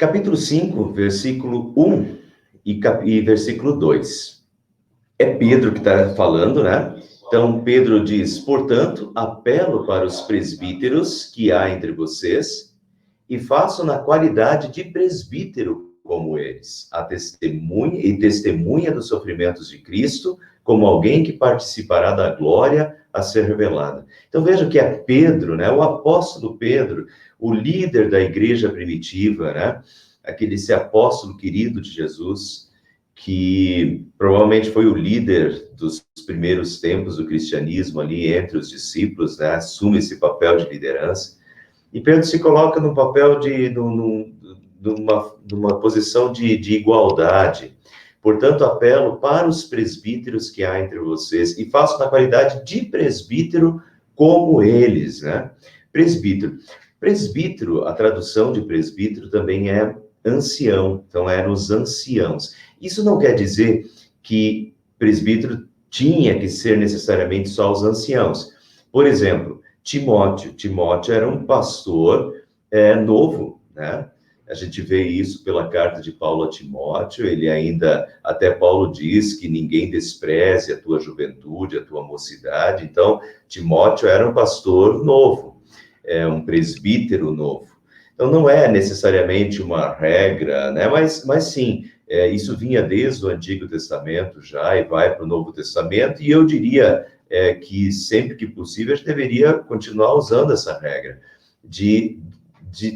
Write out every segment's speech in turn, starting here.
Capítulo 5, versículo 1 e versículo 2. É Pedro que está falando, né? Então, Pedro diz: portanto, apelo para os presbíteros que há entre vocês e faço na qualidade de presbítero como eles, a testemunha dos sofrimentos de Cristo, como alguém que participará da glória a ser revelada. Então veja que é Pedro, né, o apóstolo Pedro, o líder da igreja primitiva, né, esse apóstolo querido de Jesus, que provavelmente foi o líder dos primeiros tempos do cristianismo ali entre os discípulos, né, assume esse papel de liderança. E Pedro se coloca no papel numa posição de igualdade. Portanto, apelo para os presbíteros que há entre vocês e faço na qualidade de presbítero como eles, né? Presbítero. Presbítero, a tradução de presbítero também é ancião, então eram os anciãos. Isso não quer dizer que presbítero tinha que ser necessariamente só os anciãos. Por exemplo, Timóteo era um pastor novo, né? A gente vê isso pela carta de Paulo a Timóteo, até Paulo diz que ninguém despreze a tua juventude, a tua mocidade. Então, Timóteo era um pastor novo, um presbítero novo. Então, não é necessariamente uma regra, né? Mas sim, isso vinha desde o Antigo Testamento já e vai para o Novo Testamento, e eu diria que sempre que possível a gente deveria continuar usando essa regra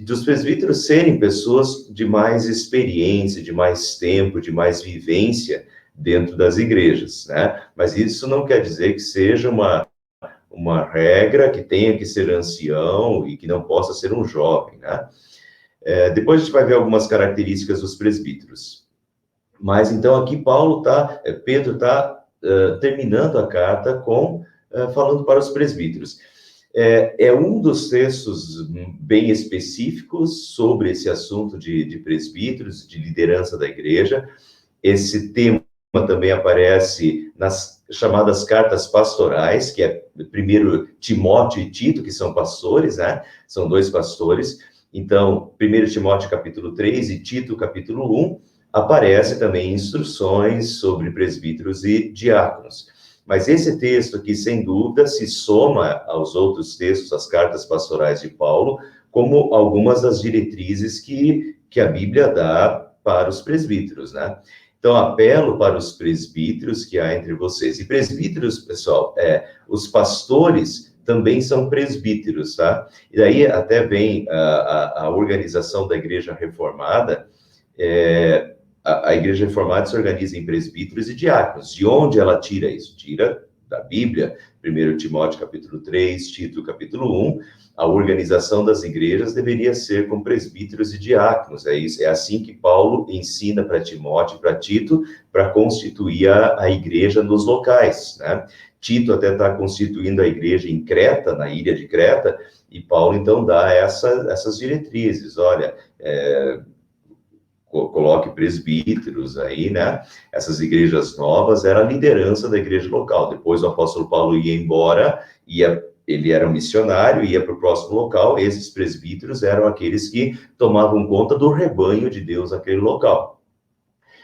dos presbíteros serem pessoas de mais experiência, de mais tempo, de mais vivência dentro das igrejas, né? Mas isso não quer dizer que seja uma regra que tenha que ser ancião e que não possa ser um jovem, né? Depois a gente vai ver algumas características dos presbíteros. Mas então aqui Pedro está terminando a carta falando para os presbíteros. É um dos textos bem específicos sobre esse assunto de presbíteros, de liderança da igreja. Esse tema também aparece nas chamadas cartas pastorais, que é primeiro Timóteo e Tito, que são pastores, né? São dois pastores. Então, 1 Timóteo capítulo 3 e Tito capítulo 1, aparece também instruções sobre presbíteros e diáconos. Mas esse texto aqui, sem dúvida, se soma aos outros textos, as cartas pastorais de Paulo, como algumas das diretrizes que a Bíblia dá para os presbíteros, né? Então, apelo para os presbíteros que há entre vocês. E presbíteros, pessoal, os pastores também são presbíteros, tá? E daí até vem a organização da Igreja Reformada. A Igreja Reformada se organiza em presbíteros e diáconos. De onde ela tira isso? Tira da Bíblia, 1 Timóteo capítulo 3, Tito capítulo 1, a organização das igrejas deveria ser com presbíteros e diáconos. É assim que Paulo ensina para Timóteo e para Tito, para constituir a igreja nos locais, né? Tito até está constituindo a igreja em Creta, na ilha de Creta, e Paulo então dá essas diretrizes. Olha, coloque presbíteros aí, né? Essas igrejas novas era a liderança da igreja local. Depois o apóstolo Paulo ia embora, ele era um missionário, ia para o próximo local. Esses presbíteros eram aqueles que tomavam conta do rebanho de Deus naquele local.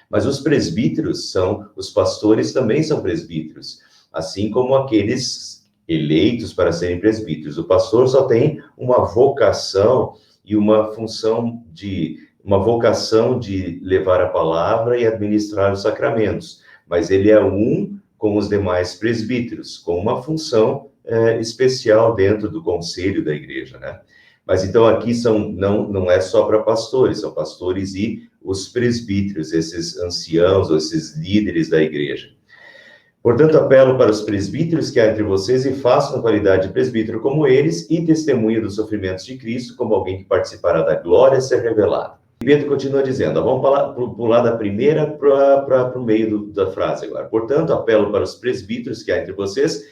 Mas os presbíteros os pastores também são presbíteros, assim como aqueles eleitos para serem presbíteros. O pastor só tem uma vocação e uma vocação de levar a palavra e administrar os sacramentos, mas ele é um com os demais presbíteros, com uma função especial dentro do conselho da igreja, né? Mas então aqui não é só para pastores, são pastores e os presbíteros, esses anciãos, esses líderes da igreja. Portanto, apelo para os presbíteros que há entre vocês e façam a qualidade de presbítero como eles e testemunha dos sofrimentos de Cristo como alguém que participará da glória a ser revelada. Pedro continua dizendo, vamos pular da primeira para o meio da frase agora. Portanto, apelo para os presbíteros que há entre vocês,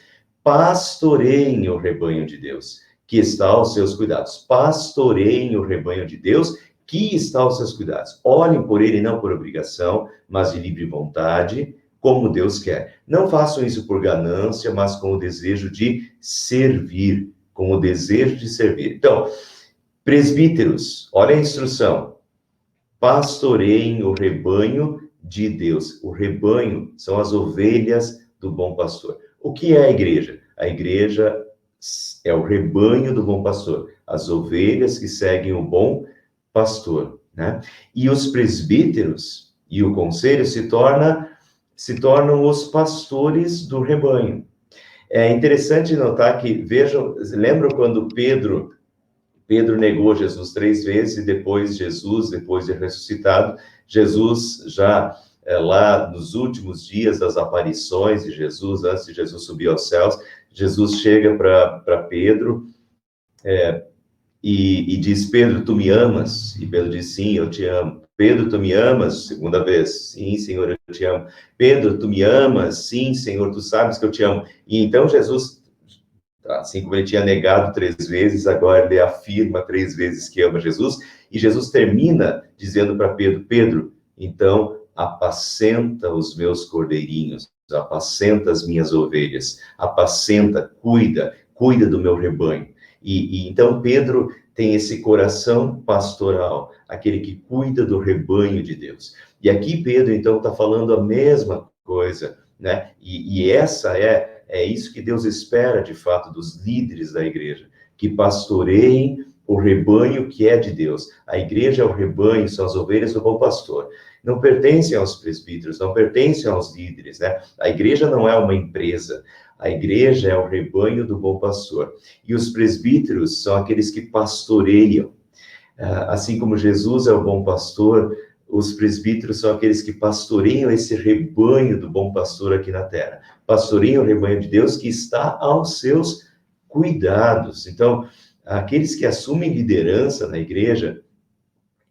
pastoreiem o rebanho de Deus, que está aos seus cuidados. Pastoreiem o rebanho de Deus, que está aos seus cuidados. Olhem por ele não por obrigação, mas de livre vontade, como Deus quer. Não façam isso por ganância, mas com o desejo de servir, com o desejo de servir. Então, presbíteros, olha a instrução. pastoreiem o rebanho de Deus. O rebanho são as ovelhas do bom pastor. O que é a igreja? A igreja é o rebanho do bom pastor, as ovelhas que seguem o bom pastor, né? E os presbíteros e o conselho se tornam os pastores do rebanho. É interessante notar que, vejam, lembram quando Pedro negou Jesus 3 vezes e depois depois de ressuscitado, Jesus já lá nos últimos dias das aparições de Jesus, antes de Jesus subir aos céus, Jesus chega para Pedro e diz: Pedro, tu me amas? E Pedro diz: sim, eu te amo. Pedro, tu me amas? Segunda vez: sim, Senhor, eu te amo. Pedro, tu me amas? Sim, Senhor, tu sabes que eu te amo. E então Jesus, assim como ele tinha negado 3 vezes, agora ele afirma 3 vezes que ama Jesus, e Jesus termina dizendo para Pedro: Pedro, então apacenta os meus cordeirinhos, apacenta as minhas ovelhas, apacenta, cuida do meu rebanho. E então Pedro tem esse coração pastoral, aquele que cuida do rebanho de Deus. E aqui Pedro, então, está falando a mesma coisa, né? E essa é isso que Deus espera, de fato, dos líderes da igreja, que pastoreiem o rebanho que é de Deus. A igreja é o rebanho, são as ovelhas do bom pastor. Não pertencem aos presbíteros, não pertencem aos líderes, né? A igreja não é uma empresa. A igreja é o rebanho do bom pastor. E os presbíteros são aqueles que pastoreiam. Assim como Jesus é o bom pastor, os presbíteros são aqueles que pastoreiam esse rebanho do bom pastor aqui na terra. Pastoreiam o rebanho de Deus que está aos seus cuidados. Então, aqueles que assumem liderança na igreja,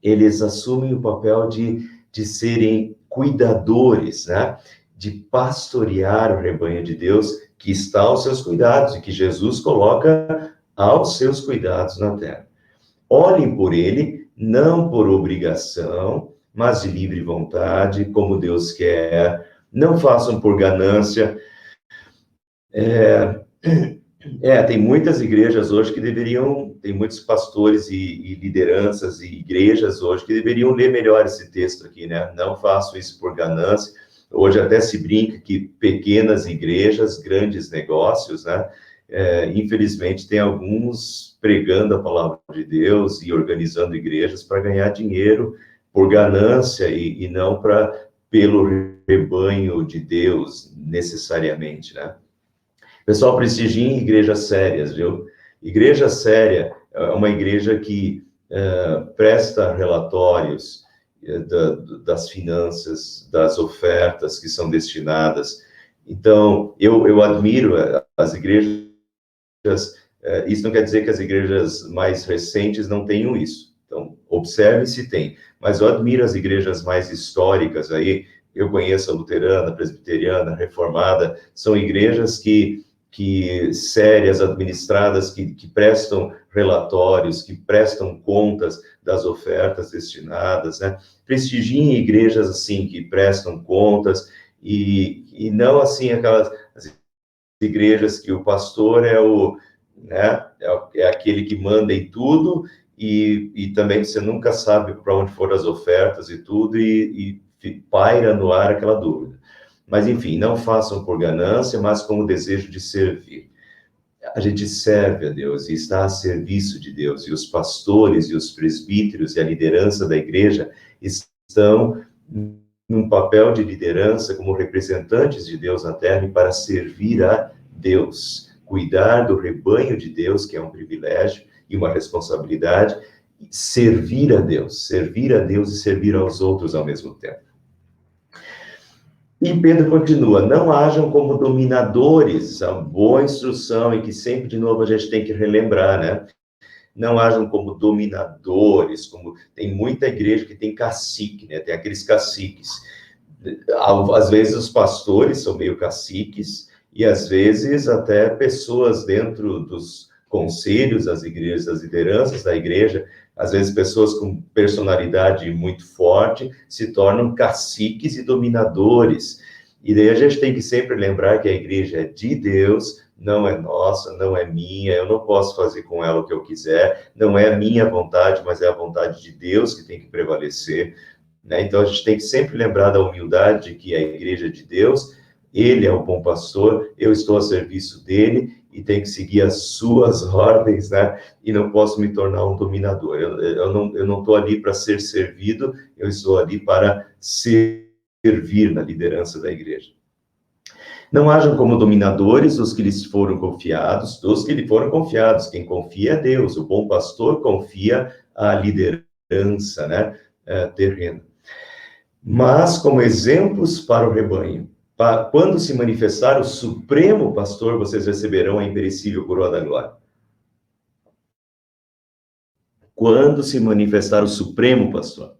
eles assumem o papel de serem cuidadores, né? De pastorear o rebanho de Deus que está aos seus cuidados e que Jesus coloca aos seus cuidados na terra. Olhem por ele, não por obrigação, mas de livre vontade, como Deus quer. Não façam por ganância. Tem muitas igrejas hoje que tem muitos pastores e lideranças e igrejas hoje que deveriam ler melhor esse texto aqui, né? Não façam isso por ganância. Hoje até se brinca que pequenas igrejas, grandes negócios, né? Infelizmente, tem alguns pregando a palavra de Deus e organizando igrejas para ganhar dinheiro por ganância e não pelo rebanho de Deus, necessariamente, né? Pessoal, prestigiem igrejas sérias, viu? Igreja séria é uma igreja que presta relatórios das finanças, das ofertas que são destinadas. Então, eu admiro as igrejas. Isso não quer dizer que as igrejas mais recentes não tenham isso. Então, observe se tem. Mas eu admiro as igrejas mais históricas aí. Eu conheço a luterana, a presbiteriana, a reformada. São igrejas que sérias, administradas, que prestam relatórios, que prestam contas das ofertas destinadas, né? Prestigiem igrejas assim, que prestam contas, e não assim aquelas igrejas que o pastor né, é aquele que manda em tudo, e também você nunca sabe para onde foram as ofertas e tudo, e paira no ar aquela dúvida. Mas, enfim, não façam por ganância, mas com o desejo de servir. A gente serve a Deus e está a serviço de Deus, e os pastores e os presbíteros e a liderança da igreja estão num papel de liderança como representantes de Deus na terra e para servir a Deus, cuidar do rebanho de Deus, que é um privilégio e uma responsabilidade, servir a Deus e servir aos outros ao mesmo tempo. E Pedro continua: não hajam como dominadores, a boa instrução, e que sempre, de novo, a gente tem que relembrar, né? Não hajam como dominadores, como tem muita igreja que tem cacique, né? Tem aqueles caciques. Às vezes os pastores são meio caciques, e às vezes até pessoas dentro dos conselhos das igrejas, das lideranças da igreja, às vezes pessoas com personalidade muito forte se tornam caciques e dominadores. E daí a gente tem que sempre lembrar que a igreja é de Deus, não é nossa, não é minha, eu não posso fazer com ela o que eu quiser, não é a minha vontade, mas é a vontade de Deus que tem que prevalecer, né? Então, a gente tem que sempre lembrar da humildade de que a igreja de Deus, ele é o bom pastor, eu estou a serviço dele e tenho que seguir as suas ordens, né? E não posso me tornar um dominador. Eu não estou ali para ser servido, eu estou ali para servir na liderança da igreja. Não hajam como dominadores os que lhes foram confiados, dos que lhe foram confiados. Quem confia é Deus. O bom pastor confia a liderança, né, terrena. Mas como exemplos para o rebanho. Quando se manifestar o supremo pastor, vocês receberão a imperecível coroa da glória. Quando se manifestar o supremo pastor.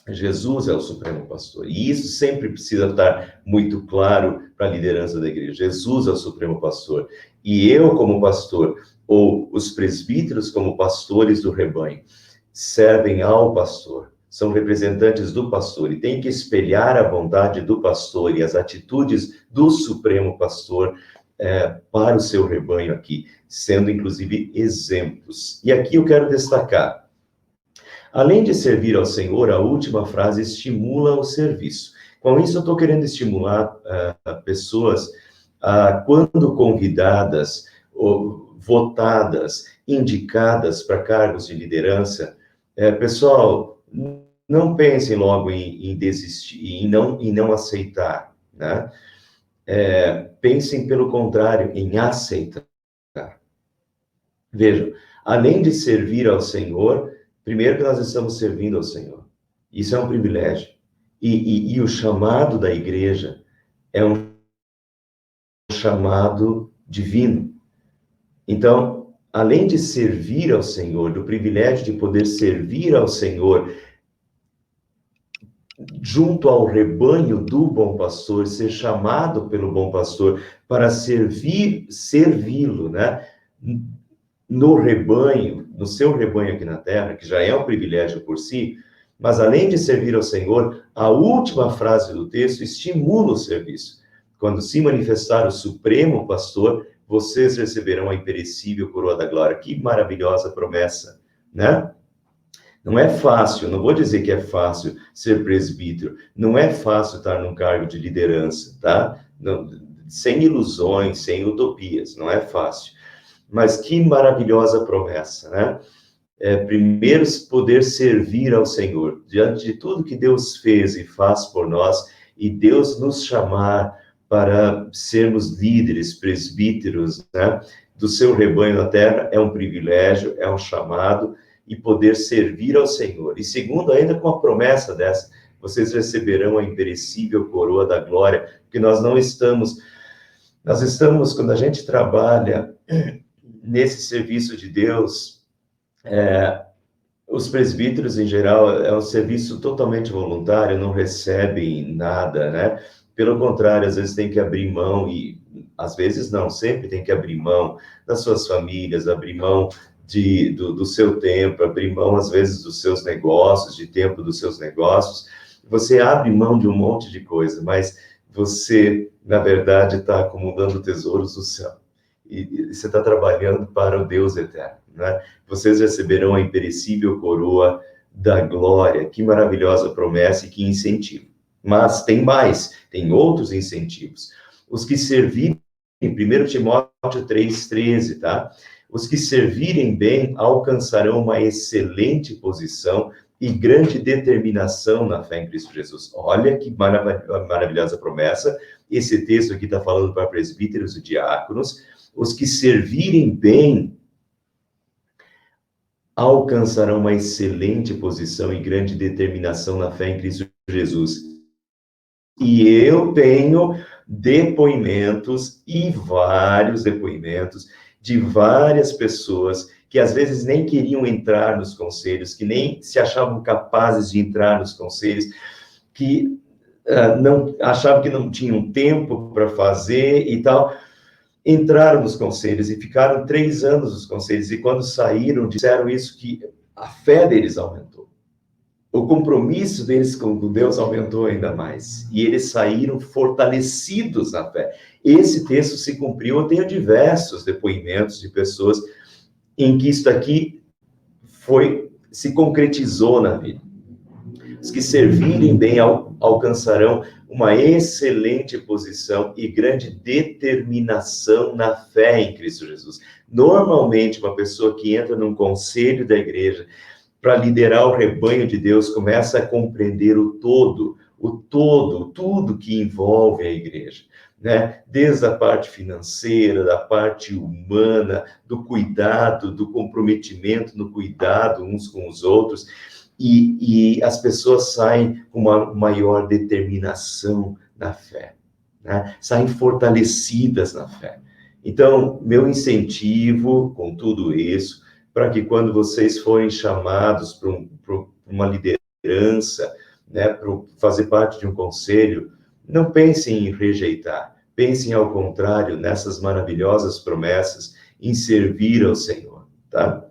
Jesus é o supremo pastor. E isso sempre precisa estar muito claro para a liderança da igreja. Jesus é o supremo pastor. E eu, como pastor, ou os presbíteros como pastores do rebanho, servem ao pastor. São representantes do pastor e têm que espelhar a bondade do pastor e as atitudes do supremo pastor para o seu rebanho aqui, sendo inclusive exemplos. E aqui eu quero destacar, além de servir ao Senhor, a última frase estimula o serviço. Com isso, eu estou querendo estimular pessoas, quando convidadas, ou votadas, indicadas para cargos de liderança, pessoal, não pensem logo em desistir, em não aceitar, né? Pensem, pelo contrário, em aceitar. Vejam, além de servir ao Senhor, primeiro que nós estamos servindo ao Senhor. Isso é um privilégio. E o chamado da igreja é um chamado divino. Então, além de servir ao Senhor, do privilégio de poder servir ao Senhor, junto ao rebanho do bom pastor, ser chamado pelo bom pastor para servi-lo, né? No rebanho, no seu rebanho aqui na terra, que já é um privilégio por si, mas além de servir ao Senhor, a última frase do texto estimula o serviço. Quando se manifestar o supremo pastor, vocês receberão a imperecível coroa da glória. Que maravilhosa promessa, né? Não é fácil, não vou dizer que é fácil ser presbítero, não é fácil estar num cargo de liderança, tá? Não, sem ilusões, sem utopias, não é fácil. Mas que maravilhosa promessa, né? Primeiro, poder servir ao Senhor, diante de tudo que Deus fez e faz por nós, e Deus nos chamar para sermos líderes, presbíteros, né, do seu rebanho na terra, é um privilégio, é um chamado, e poder servir ao Senhor. E segundo, ainda com a promessa dessa, vocês receberão a imperecível coroa da glória, porque nós estamos, quando a gente trabalha nesse serviço de Deus, os presbíteros, em geral, é um serviço totalmente voluntário, não recebem nada, né? Pelo contrário, às vezes tem que abrir mão, e às vezes não, sempre tem que abrir mão das suas famílias, abrir mão do seu tempo, abrir mão, às vezes, dos seus negócios, de tempo dos seus negócios. Você abre mão de um monte de coisa, mas você, na verdade, está acumulando tesouros do céu. E você está trabalhando para o Deus eterno, né? Vocês receberão a imperecível coroa da glória. Que maravilhosa promessa e que incentivo. Mas tem mais, tem outros incentivos. Os que servirem, em 1 Timóteo 3,13, tá? Os que servirem bem alcançarão uma excelente posição e grande determinação na fé em Cristo Jesus. Olha que maravilhosa promessa. Esse texto aqui está falando para presbíteros e diáconos. Os que servirem bem alcançarão uma excelente posição e grande determinação na fé em Cristo Jesus. E eu tenho depoimentos, e vários depoimentos, de várias pessoas que às vezes nem queriam entrar nos conselhos, que nem se achavam capazes de entrar nos conselhos, que não achavam que não tinham tempo para fazer e tal, entraram nos conselhos e ficaram 3 anos nos conselhos, e quando saíram, disseram isso, que a fé deles aumentou. o compromisso deles com Deus aumentou ainda mais. E eles saíram fortalecidos na fé. Esse texto se cumpriu. Eu tenho diversos depoimentos de pessoas em que isso aqui se concretizou na vida. Os que servirem bem alcançarão uma excelente posição e grande determinação na fé em Cristo Jesus. Normalmente, uma pessoa que entra num conselho da igreja para liderar o rebanho de Deus começa a compreender o todo, tudo que envolve a igreja, né? Desde a parte financeira, da parte humana, do cuidado, do comprometimento no cuidado uns com os outros. E as pessoas saem com uma maior determinação na fé, né? Saem fortalecidas na fé. Então, meu incentivo com tudo isso, para que quando vocês forem chamados para uma liderança, né, para fazer parte de um conselho, não pensem em rejeitar, pensem ao contrário, nessas maravilhosas promessas, em servir ao Senhor, tá?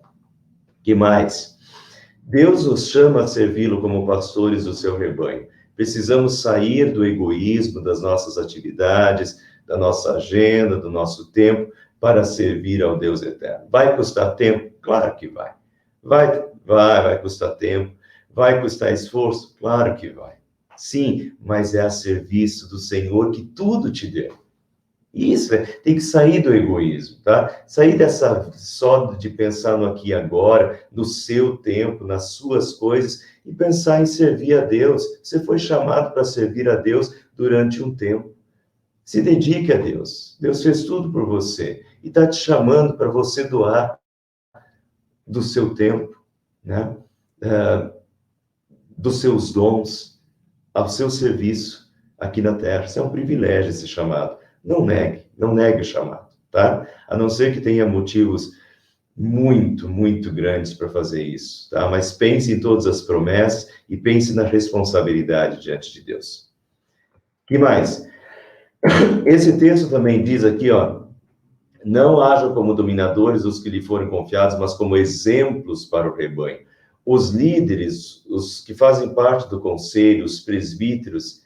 Que mais? Deus nos chama a servi-lo como pastores do seu rebanho. Precisamos sair do egoísmo das nossas atividades, da nossa agenda, do nosso tempo, para servir ao Deus eterno. Vai custar tempo? Claro que vai. Vai custar tempo. Vai custar esforço? Claro que vai. Sim, mas é a serviço do Senhor que tudo te deu. Isso, tem que sair do egoísmo, tá? Sair só de pensar no aqui e agora, no seu tempo, nas suas coisas, e pensar em servir a Deus. Você foi chamado para servir a Deus durante um tempo. Se dedique a Deus. Deus fez tudo por você e está te chamando para você doar do seu tempo, né? Dos seus dons, ao seu serviço aqui na Terra. Isso é um privilégio, esse chamado. Não negue o chamado, tá? A não ser que tenha motivos muito, muito grandes para fazer isso, tá? Mas pense em todas as promessas e pense na responsabilidade diante de Deus. Que mais? Esse texto também diz aqui, ó, não hajam como dominadores os que lhe forem confiados, mas como exemplos para o rebanho. Os líderes, os que fazem parte do conselho, os presbíteros,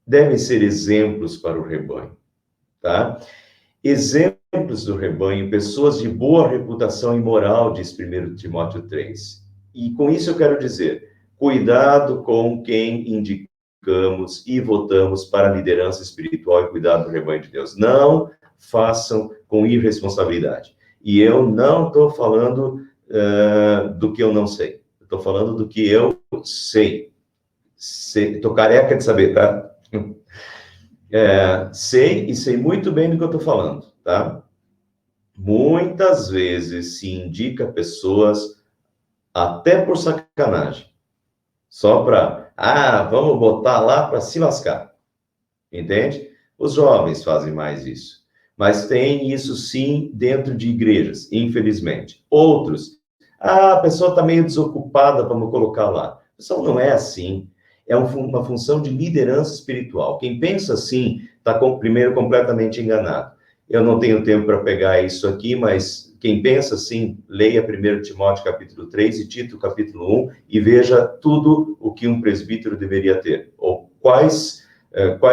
devem ser exemplos para o rebanho, tá? Exemplos do rebanho, pessoas de boa reputação e moral, diz 1 Timóteo 3. E com isso eu quero dizer, cuidado com quem indicamos e votamos para a liderança espiritual e cuidado do rebanho de Deus. Não façam com irresponsabilidade. E eu não estou falando do que eu não sei. Estou falando do que eu sei. Estou careca de saber, tá? Sei muito bem do que eu estou falando, tá? Muitas vezes se indica pessoas até por sacanagem. Só para, vamos botar lá para se lascar. Entende? Os jovens fazem mais isso. Mas tem isso sim dentro de igrejas, infelizmente. Outros, a pessoa está meio desocupada, vamos colocar lá. Pessoal, não é assim. É uma função de liderança espiritual. Quem pensa assim está, primeiro, completamente enganado. Eu não tenho tempo para pegar isso aqui, mas quem pensa assim, leia 1 Timóteo capítulo 3 e Tito capítulo 1 e veja tudo o que um presbítero deveria ter, ou quais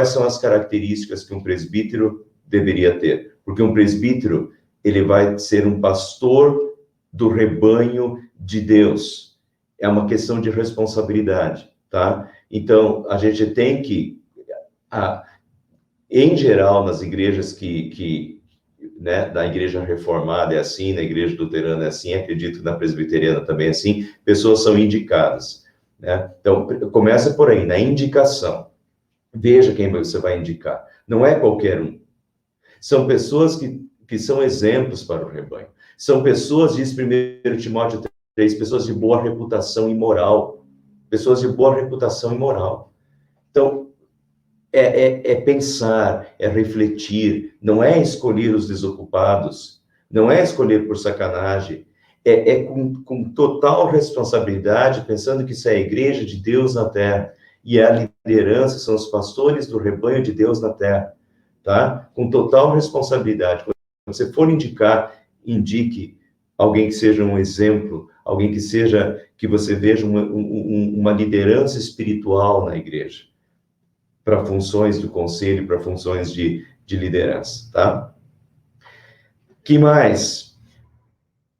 são as características que um presbítero deveria ter. Porque um presbítero, ele vai ser um pastor do rebanho de Deus. É uma questão de responsabilidade, tá? Então, a gente tem que, em geral, nas igrejas né, da igreja reformada é assim, na igreja luterana é assim, acredito que na presbiteriana também é assim, pessoas são indicadas, né? Então, começa por aí, na indicação. Veja quem você vai indicar. Não é qualquer um. São pessoas que são exemplos para o rebanho. São pessoas, diz 1 Timóteo 3, pessoas de boa reputação e moral. Pessoas de boa reputação e moral. Então, é pensar, é refletir, não é escolher os desocupados, não é escolher por sacanagem, com total responsabilidade, pensando que isso é a igreja de Deus na terra, e a liderança são os pastores do rebanho de Deus na terra, tá? Com total responsabilidade. Quando você for indicar, indique alguém que seja um exemplo, alguém que você veja uma liderança espiritual na igreja, para funções do conselho, para funções de liderança, tá? Que mais?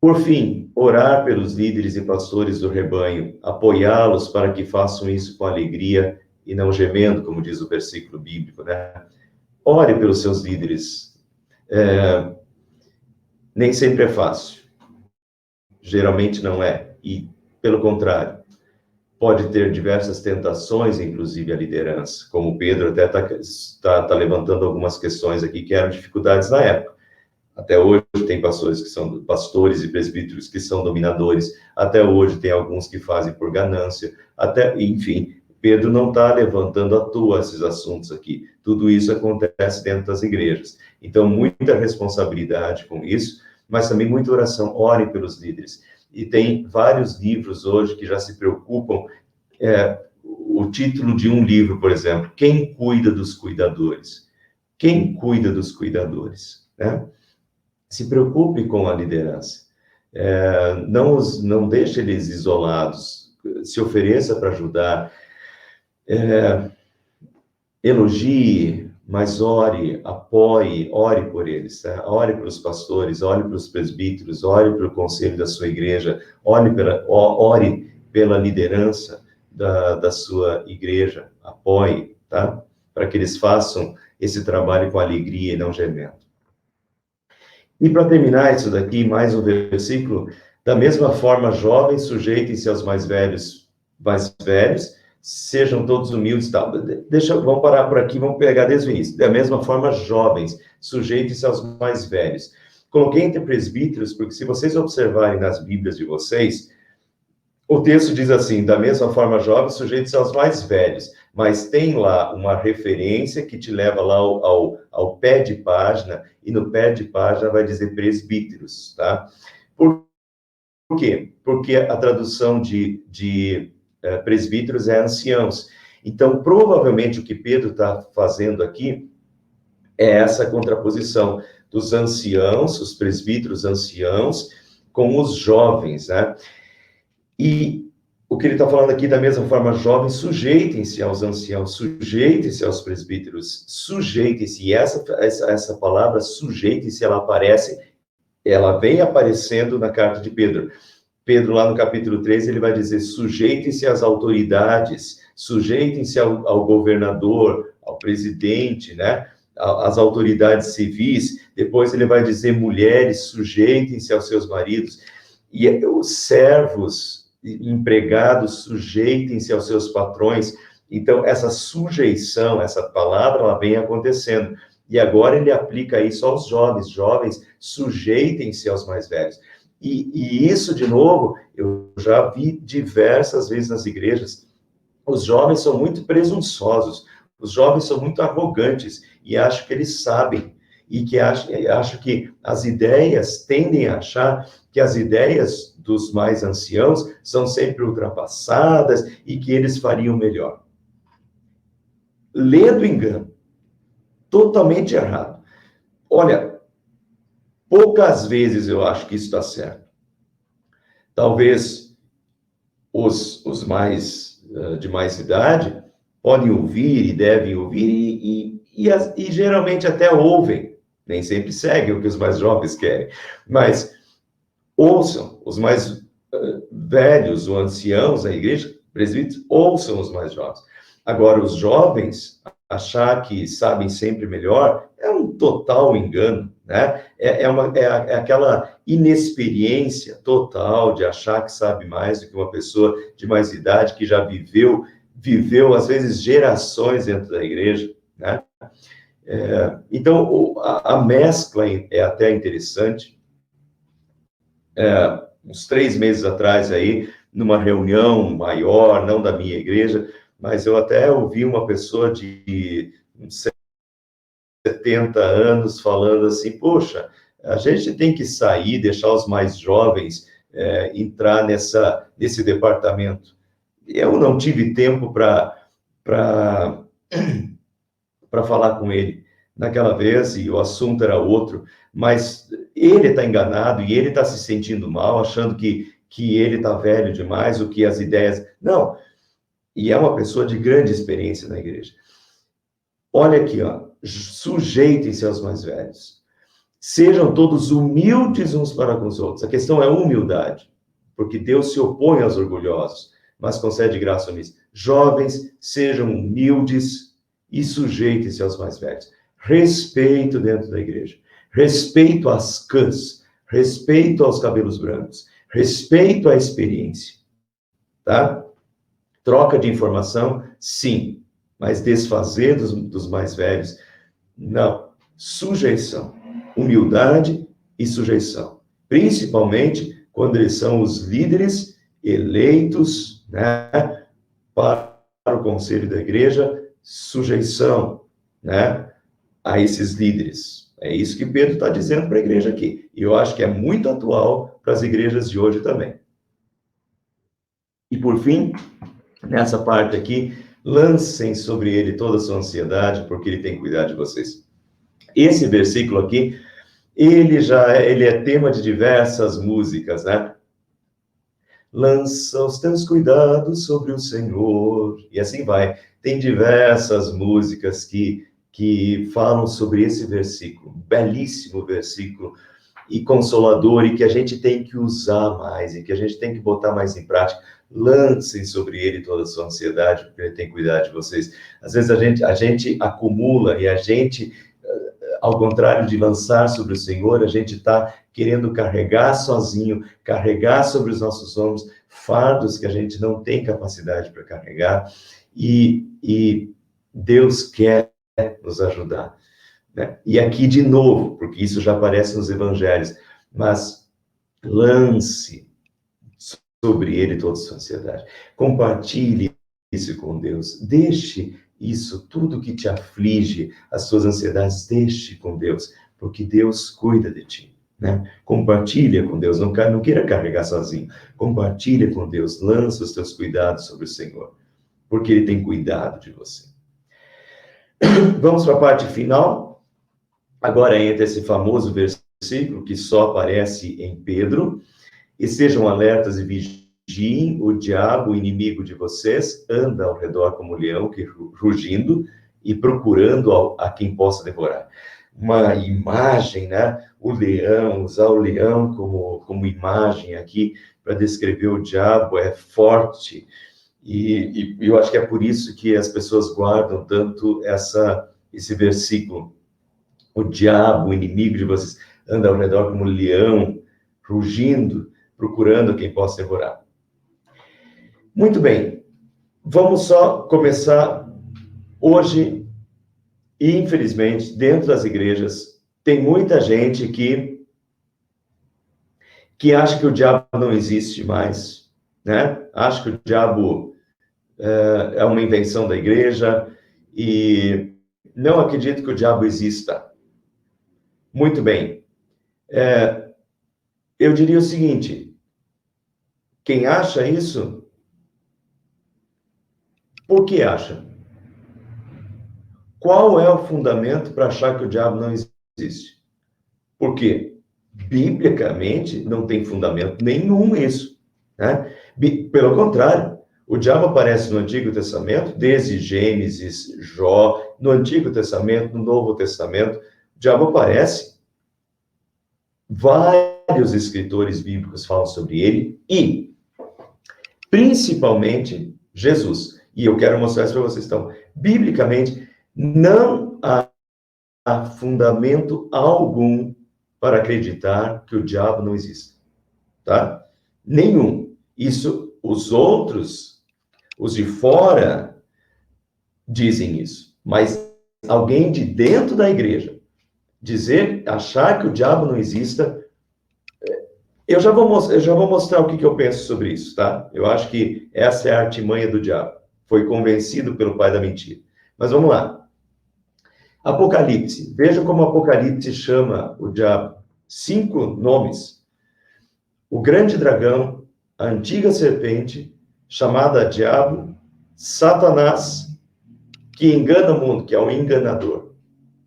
Por fim, orar pelos líderes e pastores do rebanho, apoiá-los para que façam isso com alegria e não gemendo, como diz o versículo bíblico, né? Ore pelos seus líderes. Nem sempre é fácil. Geralmente não é. E, pelo contrário, pode ter diversas tentações, inclusive a liderança. Como Pedro até está levantando algumas questões aqui que eram dificuldades na época. Até hoje tem pastores que são pastores e presbíteros que são dominadores. Até hoje tem alguns que fazem por ganância. Enfim, Pedro não está levantando à toa esses assuntos aqui. Tudo isso acontece dentro das igrejas. Então, muita responsabilidade com isso, mas também muita oração. Orem pelos líderes. E tem vários livros hoje que já se preocupam. O título de um livro, por exemplo, Quem Cuida dos Cuidadores? Quem cuida dos cuidadores? Né? Se preocupe com a liderança. Não deixe eles isolados. Se ofereça para ajudar. Elogie, mas ore, apoie, ore por eles. Tá? Ore para os pastores, ore para os presbíteros, ore para o conselho da sua igreja, ore pela liderança da sua igreja. Apoie, tá? Para que eles façam esse trabalho com alegria e não gemendo. E para terminar isso daqui, mais um versículo. Da mesma forma, jovens, sujeitem-se aos mais velhos, sejam todos humildes e tal. Vamos parar por aqui, vamos pegar desde o início. Da mesma forma, jovens, sujeitem-se aos mais velhos. Coloquei entre presbíteros, porque se vocês observarem nas Bíblias de vocês, o texto diz assim, da mesma forma, jovens, sujeitem-se aos mais velhos. Mas tem lá uma referência que te leva lá ao pé de página, e no pé de página vai dizer presbíteros, tá? Por quê? Porque a tradução de presbíteros é anciãos. Então, provavelmente, o que Pedro está fazendo aqui é essa contraposição dos anciãos, os presbíteros anciãos, com os jovens, né? E o que ele está falando aqui, da mesma forma, jovens, sujeitem-se aos anciãos, sujeitem-se aos presbíteros, sujeitem-se. E essa palavra, sujeitem-se, ela vem aparecendo na carta de Pedro. Pedro, lá no capítulo 3, ele vai dizer, sujeitem-se às autoridades, sujeitem-se ao governador, ao presidente, né? Às autoridades civis. Depois ele vai dizer, mulheres, sujeitem-se aos seus maridos. E os servos, empregados, sujeitem-se aos seus patrões. Então, essa sujeição, essa palavra, ela vem acontecendo. E agora ele aplica isso aos jovens. Jovens, sujeitem-se aos mais velhos. E isso, de novo, eu já vi diversas vezes nas igrejas. Os jovens são muito presunçosos, os jovens são muito arrogantes e acham que eles sabem. E que acham que as ideias, tendem a achar que as ideias dos mais anciãos são sempre ultrapassadas e que eles fariam melhor. Lê do engano. Totalmente errado. Olha, poucas vezes eu acho que isso está certo. Talvez os mais de mais idade podem ouvir e devem ouvir e geralmente até ouvem. Nem sempre seguem o que os mais jovens querem, mas ouçam os mais velhos, os anciãos da igreja, presbíteros, ouçam os mais jovens. Agora, os jovens, achar que sabem sempre melhor, é um total engano, né? É aquela inexperiência total de achar que sabe mais do que uma pessoa de mais idade, que já viveu às vezes, gerações dentro da igreja, né? Então, a mescla é até interessante. Uns 3 meses atrás, aí, numa reunião maior, não da minha igreja, mas eu até ouvi uma pessoa de 70 anos falando assim, poxa, a gente tem que sair, deixar os mais jovens entrar nesse departamento. Eu não tive tempo para falar com ele naquela vez, e o assunto era outro, mas ele está enganado e ele está se sentindo mal, achando que que ele está velho demais, ou que as ideias... Não, e é uma pessoa de grande experiência na igreja. Olha aqui, ó, sujeitem-se aos mais velhos. Sejam todos humildes uns para com os outros. A questão é humildade, porque Deus se opõe aos orgulhosos, mas concede graça aos jovens. Sejam humildes e sujeitem-se aos mais velhos. Respeito dentro da igreja. Respeito às cãs. Respeito aos cabelos brancos. Respeito à experiência. Tá? Troca de informação, sim. Mas desfazer dos mais velhos, não. Sujeição. Humildade e sujeição. Principalmente quando eles são os líderes eleitos, né, para o conselho da igreja, sujeição, né, a esses líderes. É isso que Pedro está dizendo para a igreja aqui. E eu acho que é muito atual para as igrejas de hoje também. E por fim, nessa parte aqui, lancem sobre ele toda a sua ansiedade, porque ele tem cuidado de vocês. Esse versículo aqui, ele é tema de diversas músicas, né? Lança os teus cuidados sobre o Senhor, e assim vai. Tem diversas músicas que falam sobre esse versículo, belíssimo versículo, e consolador, e que a gente tem que usar mais, e que a gente tem que botar mais em prática. Lancem sobre ele toda a sua ansiedade, porque ele tem cuidado de vocês. Às vezes a gente acumula, e a gente, ao contrário de lançar sobre o Senhor, a gente está querendo carregar sozinho, carregar sobre os nossos ombros fardos que a gente não tem capacidade para carregar, e Deus quer nos ajudar, né? E aqui de novo, porque isso já aparece nos evangelhos, mas lance sobre ele toda a sua ansiedade. Compartilhe isso com Deus. Deixe isso, tudo que te aflige, as suas ansiedades, deixe com Deus, porque Deus cuida de ti, né? Compartilha com Deus, não queira carregar sozinho. Compartilha com Deus, lança os teus cuidados sobre o Senhor, porque Ele tem cuidado de você. Vamos para a parte final. Agora entra esse famoso versículo que só aparece em Pedro. E sejam alertas e vigiem, o diabo, o inimigo de vocês, anda ao redor como um leão, rugindo e procurando a quem possa devorar. Uma imagem, né? O leão, usar o leão como imagem aqui para descrever o diabo é forte. E eu acho que é por isso que as pessoas guardam tanto esse versículo. O diabo, o inimigo de vocês, anda ao redor como um leão, rugindo, procurando quem possa devorar. Muito bem, vamos só começar hoje, e infelizmente, dentro das igrejas, tem muita gente que acha que o diabo não existe mais, né? Acha que o diabo é uma invenção da igreja, e não acredito que o diabo exista. Muito bem, eu diria o seguinte: quem acha isso, por que acha? Qual é o fundamento para achar que o diabo não existe? Porque, biblicamente, não tem fundamento nenhum isso, né? Pelo contrário, o diabo aparece no Antigo Testamento, desde Gênesis, Jó, no Antigo Testamento, no Novo Testamento, o diabo aparece. Vários escritores bíblicos falam sobre ele, e principalmente Jesus. E eu quero mostrar isso para vocês. Então, biblicamente, não há fundamento algum para acreditar que o diabo não existe, tá? Nenhum. Isso, os outros, os de fora, dizem isso. Mas alguém de dentro da igreja achar que o diabo não exista, eu já vou mostrar o que eu penso sobre isso, tá? Eu acho que essa é a artimanha do diabo. Foi convencido pelo pai da mentira. Mas vamos lá. Apocalipse. Veja como Apocalipse chama o diabo. 5 nomes. O grande dragão, a antiga serpente, chamada diabo, Satanás, que engana o mundo, que é um enganador.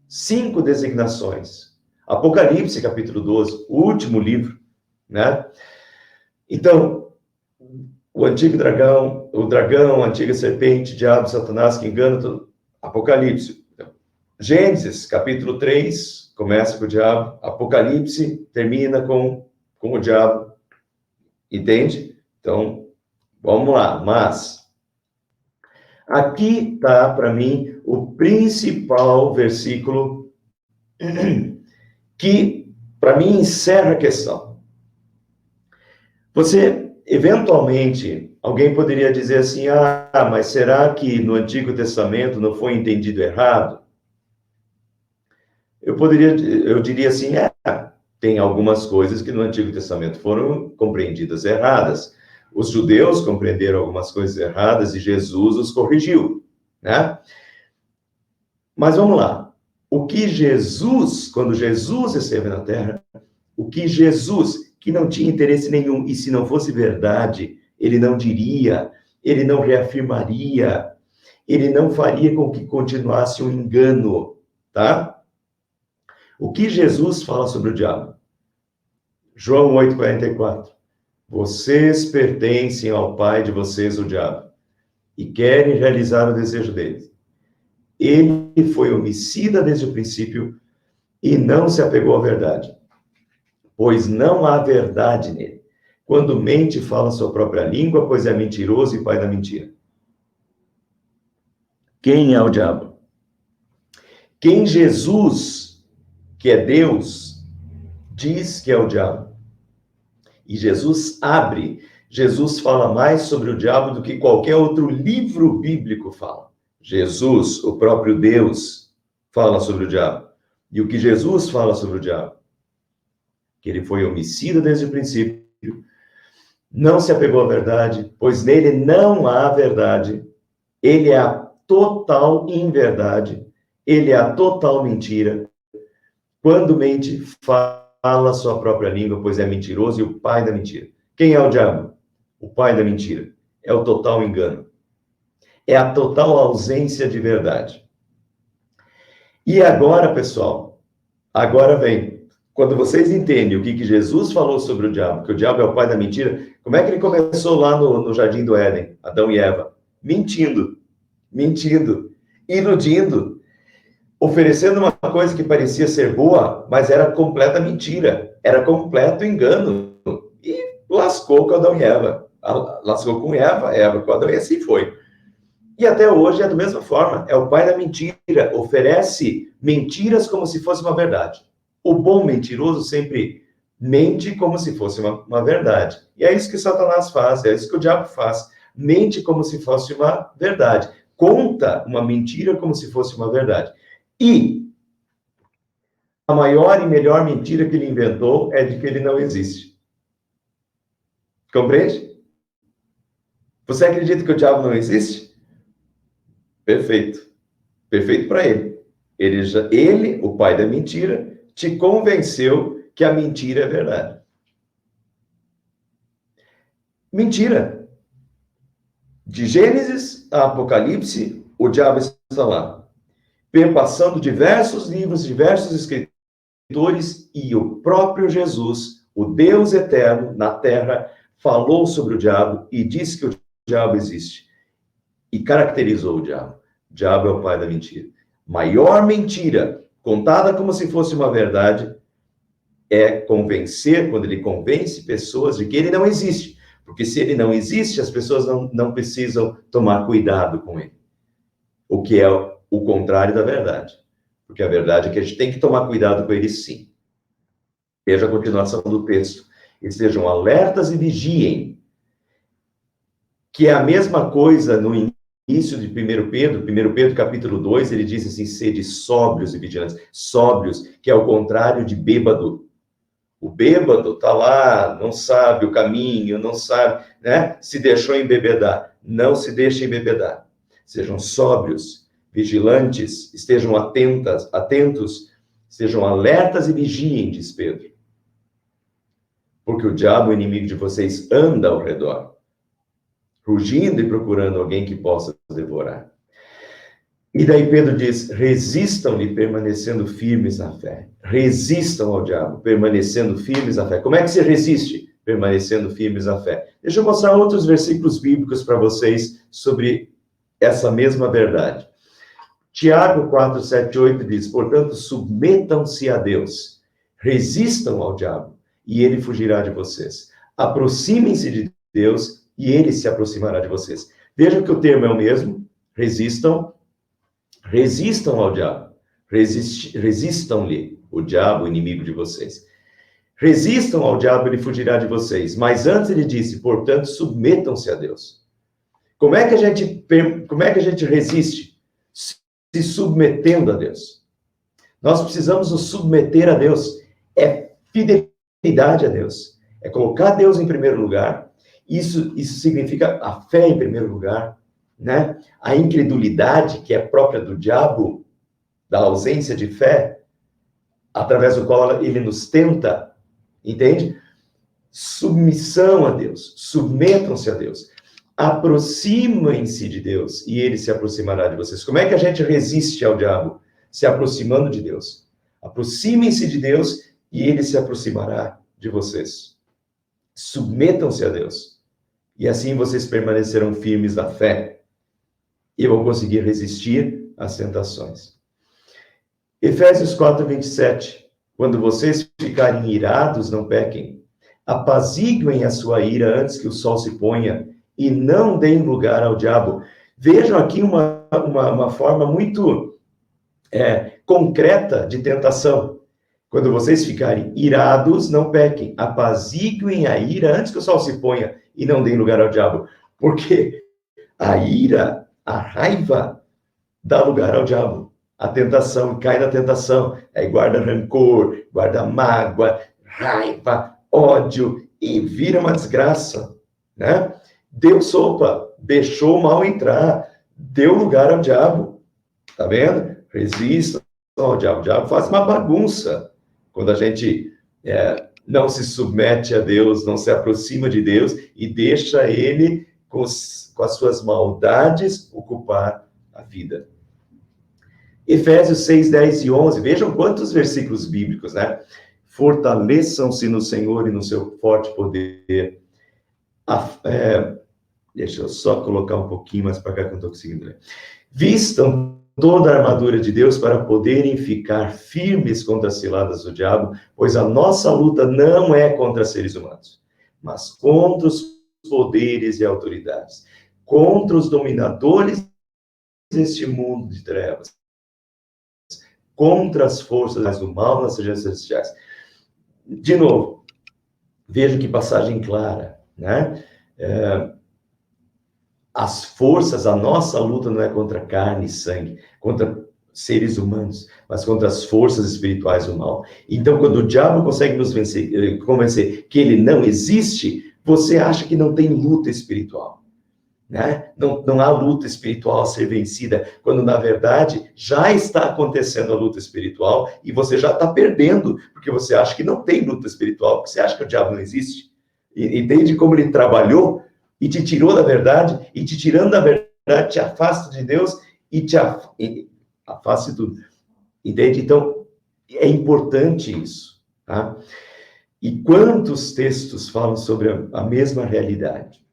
5 designações. Apocalipse, capítulo 12, o último livro, né? Então, o antigo dragão, a antiga serpente, diabo, Satanás, que engana tudo. Apocalipse. Gênesis, capítulo 3, começa com o diabo. Apocalipse termina com o diabo. Entende? Então, vamos lá. Mas, aqui está, para mim, o principal versículo que, para mim, encerra a questão. Você, eventualmente, alguém poderia dizer assim, mas será que no Antigo Testamento não foi entendido errado? Eu diria assim, tem algumas coisas que no Antigo Testamento foram compreendidas erradas. Os judeus compreenderam algumas coisas erradas e Jesus os corrigiu, né? Mas vamos lá. O que Jesus, quando Jesus esteve na Terra, o que Jesus, que não tinha interesse nenhum, e se não fosse verdade, ele não diria, ele não reafirmaria, ele não faria com que continuasse um engano, tá? O que Jesus fala sobre o diabo? João 8,44. Vocês pertencem ao pai de vocês, o diabo, e querem realizar o desejo dele. Ele foi homicida desde o princípio e não se apegou à verdade, pois não há verdade nele. Quando mente, fala sua própria língua, pois é mentiroso e pai da mentira. Quem é o diabo? Quem Jesus, que é Deus, diz que é o diabo. E Jesus fala mais sobre o diabo do que qualquer outro livro bíblico fala. Jesus, o próprio Deus, fala sobre o diabo. E o que Jesus fala sobre o diabo? Que ele foi homicida desde o princípio, não se apegou à verdade, pois nele não há verdade. Ele é a total inverdade, ele é a total mentira. Quando mente, fala sua própria língua, pois é mentiroso e o pai da mentira. Quem é o diabo? O pai da mentira. É o total engano. É a total ausência de verdade. E agora, pessoal, agora vem. Quando vocês entendem o que Jesus falou sobre o diabo, que o diabo é o pai da mentira, como é que ele começou lá no Jardim do Éden, Adão e Eva? Mentindo, iludindo, oferecendo uma coisa que parecia ser boa, mas era completa mentira, era completo engano. E lascou com Adão e Eva. Lascou com Eva com Adão e assim foi. E até hoje é da mesma forma, é o pai da mentira, oferece mentiras como se fosse uma verdade. O bom mentiroso sempre mente como se fosse uma verdade. E é isso que Satanás faz, é isso que o diabo faz. Mente como se fosse uma verdade. Conta uma mentira como se fosse uma verdade. E a maior e melhor mentira que ele inventou é de que ele não existe. Compreende? Você acredita que o diabo não existe? Perfeito. Perfeito para ele. Ele, o pai da mentira, te convenceu que a mentira é verdade. Mentira. De Gênesis a Apocalipse, o diabo está lá. Perpassando diversos livros, diversos escritores, e o próprio Jesus, o Deus eterno na terra, falou sobre o diabo e disse que o diabo existe. E caracterizou o diabo. O diabo é o pai da mentira. Maior mentira, contada como se fosse uma verdade, é convencer, quando ele convence pessoas de que ele não existe. Porque se ele não existe, as pessoas não precisam tomar cuidado com ele. O que é o contrário da verdade. Porque a verdade é que a gente tem que tomar cuidado com ele sim. Veja a continuação do texto. Estejam alertas e vigiem. Que é a mesma coisa no início de 1 Pedro capítulo 2, ele diz assim, sede sóbrios e vigilantes. Sóbrios, que é o contrário de bêbado. O bêbado está lá, não sabe o caminho, não sabe, né? Se deixou embebedar. Não se deixe embebedar. Sejam sóbrios, vigilantes, estejam atentos, sejam alertas e vigiem, diz Pedro. Porque o diabo, o inimigo de vocês, anda ao redor, rugindo e procurando alguém que possa devorar. E daí Pedro diz, resistam-lhe permanecendo firmes na fé. Resistam ao diabo, permanecendo firmes na fé. Como é que se resiste? permanecendo firmes na fé. Deixa eu mostrar outros versículos bíblicos para vocês sobre essa mesma verdade. Tiago 4, 7, 8 diz: portanto, submetam-se a Deus, resistam ao diabo, e ele fugirá de vocês. Aproximem-se de Deus, e ele se aproximará de vocês. Vejam que o termo é o mesmo: resistam ao diabo, resistam-lhe, o diabo, o inimigo de vocês. Resistam ao diabo, ele fugirá de vocês. Mas antes ele disse: portanto, submetam-se a Deus. Como é que a gente resiste? Se submetendo a Deus. Nós precisamos nos submeter a Deus. É fidelidade a Deus. É colocar Deus em primeiro lugar. Isso significa a fé em primeiro lugar, né? A incredulidade, que é própria do diabo, da ausência de fé, através do qual ele nos tenta, entende? Submissão a Deus. Submetam-se a Deus. Aproximem-se de Deus e ele se aproximará de vocês. Como é que a gente resiste ao diabo? Se aproximando de Deus. Aproximem-se de Deus e ele se aproximará de vocês. Submetam-se a Deus. E assim vocês permanecerão firmes na fé e vão conseguir resistir às tentações. Efésios 4, 27. Quando vocês ficarem irados, não pequem. Apaziguem a sua ira antes que o sol se ponha e não deem lugar ao diabo. Vejam aqui uma forma muito concreta de tentação. Quando vocês ficarem irados, não pequem. Apaziguem a ira antes que o sol se ponha e não deem lugar ao diabo. Porque a ira, a raiva, dá lugar ao diabo. A tentação, cai na tentação. Aí guarda rancor, guarda mágoa, raiva, ódio e vira uma desgraça, né? Deu sopa, deixou o mal entrar, deu lugar ao diabo. Tá vendo? Resistam ao diabo. O diabo faz uma bagunça quando a gente não se submete a Deus, não se aproxima de Deus e deixa ele, com as suas maldades, ocupar a vida. Efésios 6, 10 e 11. Vejam quantos versículos bíblicos, né? Fortaleçam-se no Senhor e no seu forte poder. Deixa eu só colocar um pouquinho mais para cá que eu não estou conseguindo ler. Vistam toda a armadura de Deus para poderem ficar firmes contra as ciladas do diabo, pois a nossa luta não é contra seres humanos, mas contra os poderes e autoridades, contra os dominadores deste mundo de trevas, contra as forças do mal nas regiões celestiais. De novo, veja que passagem clara, né? As forças, a nossa luta não é contra carne e sangue, contra seres humanos, mas contra as forças espirituais do mal. Então, quando o diabo consegue nos convencer que ele não existe, você acha que não tem luta espiritual, né? Não há luta espiritual a ser vencida, quando, na verdade, já está acontecendo a luta espiritual e você já está perdendo, porque você acha que não tem luta espiritual, porque você acha que o diabo não existe. Entende como ele trabalhou e te tirou da verdade, e te tirando da verdade, te afasta de Deus e te afasta de tudo. Entende? Então, é importante isso, tá? E quantos textos falam sobre a mesma realidade?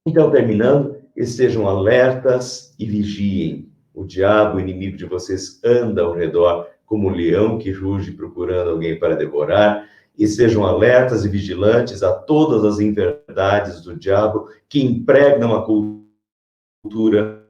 Então, terminando, estejam alertas e vigiem. O diabo, o inimigo de vocês, anda ao redor como um leão que ruge procurando alguém para devorar. E sejam alertas e vigilantes a todas as inverdades do diabo que impregnam a cultura,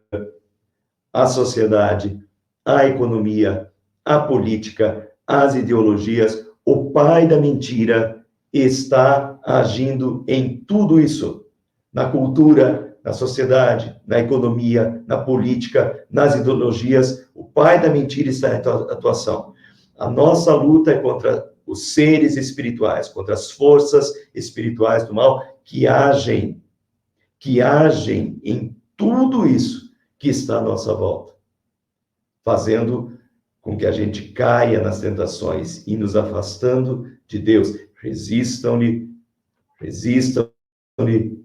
a sociedade, a economia, a política, as ideologias. O pai da mentira está agindo em tudo isso, na cultura, na sociedade, na economia, na política, nas ideologias. O pai da mentira está em atuação. A nossa luta é contra os seres espirituais, contra as forças espirituais do mal que agem em tudo isso que está à nossa volta, fazendo com que a gente caia nas tentações e nos afastando de Deus. Resistam-lhe,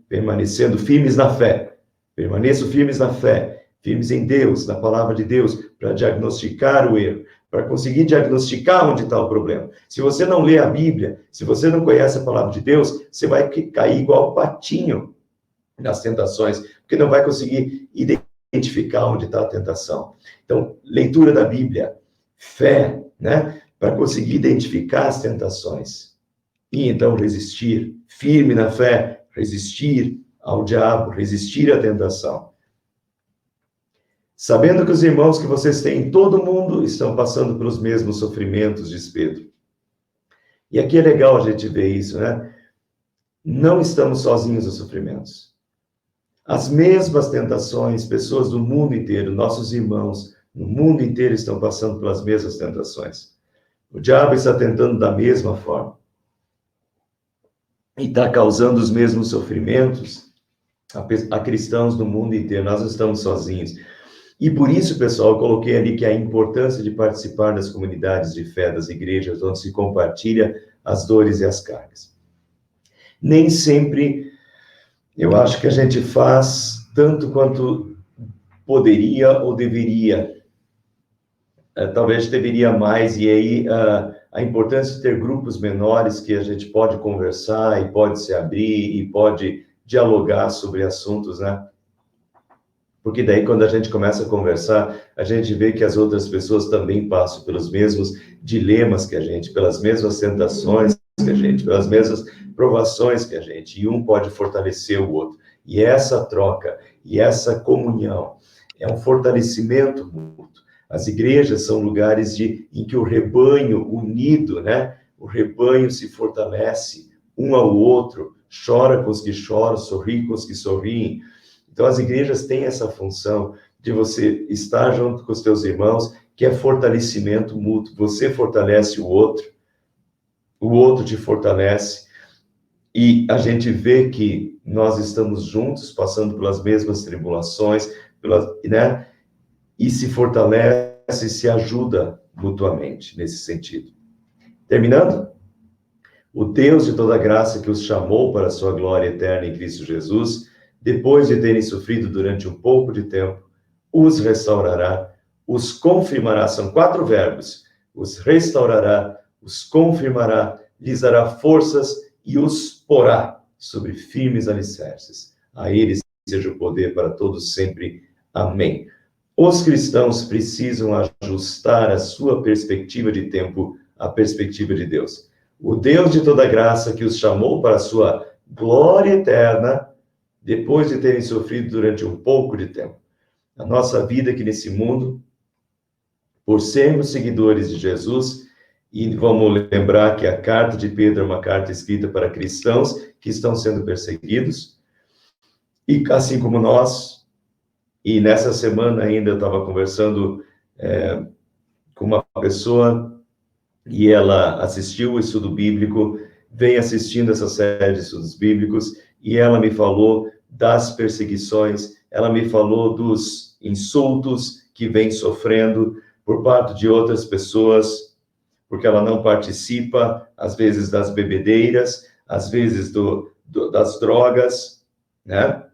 permanecendo firmes na fé. Permaneçam firmes na fé, firmes em Deus, na palavra de Deus, para diagnosticar o erro, para conseguir diagnosticar onde está o problema. Se você não lê a Bíblia, se você não conhece a palavra de Deus, você vai cair igual o patinho nas tentações, porque não vai conseguir identificar onde está a tentação. Então, leitura da Bíblia, fé, né, para conseguir identificar as tentações e então resistir, firme na fé, resistir ao diabo, resistir à tentação. Sabendo que os irmãos que vocês têm em todo o mundo estão passando pelos mesmos sofrimentos, diz Pedro. E aqui é legal a gente ver isso, né? Não estamos sozinhos nos sofrimentos. As mesmas tentações, pessoas do mundo inteiro, nossos irmãos no mundo inteiro estão passando pelas mesmas tentações. O diabo está tentando da mesma forma. E está causando os mesmos sofrimentos a cristãos do mundo inteiro. Nós não estamos sozinhos. E por isso, pessoal, eu coloquei ali que a importância de participar das comunidades de fé, das igrejas, onde se compartilha as dores e as cargas. Nem sempre eu acho que a gente faz tanto quanto poderia ou deveria. Talvez deveria mais, e aí a importância de ter grupos menores que a gente pode conversar e pode se abrir e pode dialogar sobre assuntos, né? Porque daí, quando a gente começa a conversar, a gente vê que as outras pessoas também passam pelos mesmos dilemas que a gente, pelas mesmas tentações que a gente, pelas mesmas provações que a gente, e um pode fortalecer o outro. E essa troca, e essa comunhão, é um fortalecimento mútuo. As igrejas são lugares em que o rebanho unido, né? O rebanho se fortalece um ao outro, chora com os que choram, sorri com os que sorriem. Então, as igrejas têm essa função de você estar junto com os teus irmãos, que é fortalecimento mútuo. Você fortalece o outro te fortalece, e a gente vê que nós estamos juntos, passando pelas mesmas tribulações, né? E se fortalece e se ajuda mutuamente nesse sentido. Terminando? O Deus de toda graça que os chamou para a sua glória eterna em Cristo Jesus, depois de terem sofrido durante um pouco de tempo, os restaurará, os confirmará, são 4 verbos, os restaurará, os confirmará, lhes dará forças e os porá sobre firmes alicerces. A ele seja o poder para todos sempre. Amém. Os cristãos precisam ajustar a sua perspectiva de tempo à perspectiva de Deus. O Deus de toda graça que os chamou para a sua glória eterna, depois de terem sofrido durante um pouco de tempo. A nossa vida aqui nesse mundo, por sermos seguidores de Jesus, e vamos lembrar que a carta de Pedro é uma carta escrita para cristãos que estão sendo perseguidos, e assim como nós, e nessa semana ainda eu estava conversando com uma pessoa, e ela assistiu o estudo bíblico, vem assistindo essa série de estudos bíblicos, e ela me falou das perseguições, ela me falou dos insultos que vem sofrendo por parte de outras pessoas, porque ela não participa, às vezes, das bebedeiras, às vezes das drogas, né?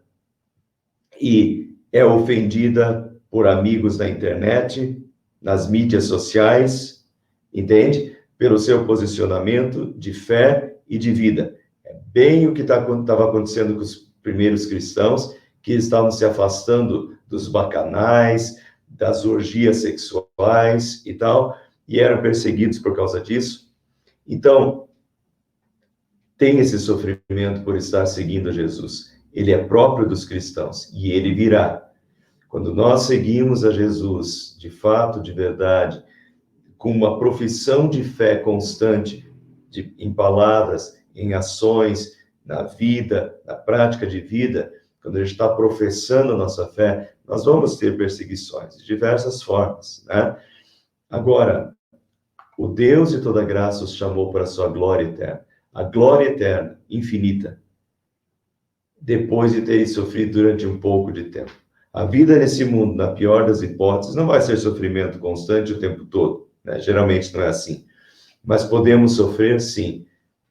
E é ofendida por amigos na internet, nas mídias sociais, entende? Pelo seu posicionamento de fé e de vida. É bem o que estava acontecendo com os primeiros cristãos, que estavam se afastando dos bacanais, das orgias sexuais e tal, e eram perseguidos por causa disso. Então, tem esse sofrimento por estar seguindo Jesus. Ele é próprio dos cristãos, e ele virá. Quando nós seguimos a Jesus, de fato, de verdade, com uma profissão de fé constante, em palavras, em ações, na vida, na prática de vida, quando a gente está professando a nossa fé, nós vamos ter perseguições de diversas formas, né? Agora, o Deus de toda graça os chamou para a sua glória eterna. A glória eterna, infinita, depois de terem sofrido durante um pouco de tempo. A vida nesse mundo, na pior das hipóteses, não vai ser sofrimento constante o tempo todo, né? Geralmente não é assim. Mas podemos sofrer, sim,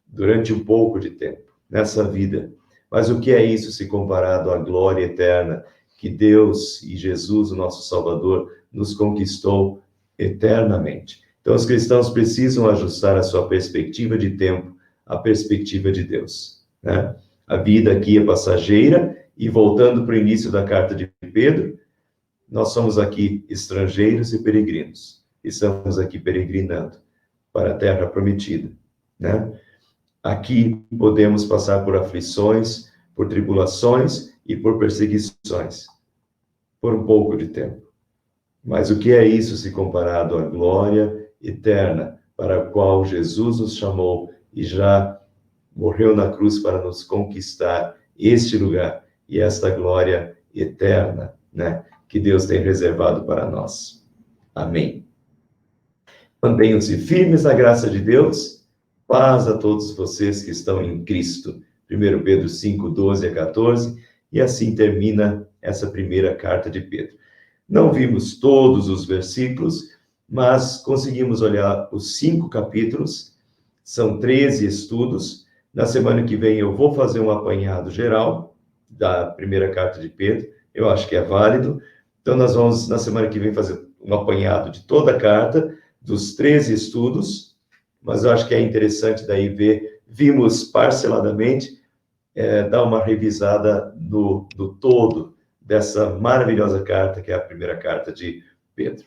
durante um pouco de tempo, nessa vida. Mas o que é isso se comparado à glória eterna que Deus e Jesus, o nosso Salvador, nos conquistou eternamente. Então, os cristãos precisam ajustar a sua perspectiva de tempo à perspectiva de Deus, né? A vida aqui é passageira, e voltando para o início da carta de Pedro, nós somos aqui estrangeiros e peregrinos. Estamos aqui peregrinando para a terra prometida, né? Aqui podemos passar por aflições, por tribulações e por perseguições, por um pouco de tempo. Mas o que é isso se comparado à glória eterna para a qual Jesus nos chamou e já morreu na cruz para nos conquistar este lugar e esta glória eterna, né, que Deus tem reservado para nós. Amém. Mantenham-se firmes na graça de Deus. Paz a todos vocês que estão em Cristo. 1 Pedro 5, 12 a 14. E assim termina essa primeira carta de Pedro. Não vimos todos os versículos, mas conseguimos olhar os 5 capítulos. São 13 estudos. Na semana que vem eu vou fazer um apanhado geral da primeira carta de Pedro. Eu acho que é válido. Então nós vamos, na semana que vem, fazer um apanhado de toda a carta, dos 13 estudos, mas eu acho que é interessante daí ver, vimos parceladamente, dar uma revisada no todo dessa maravilhosa carta, que é a primeira carta de Pedro.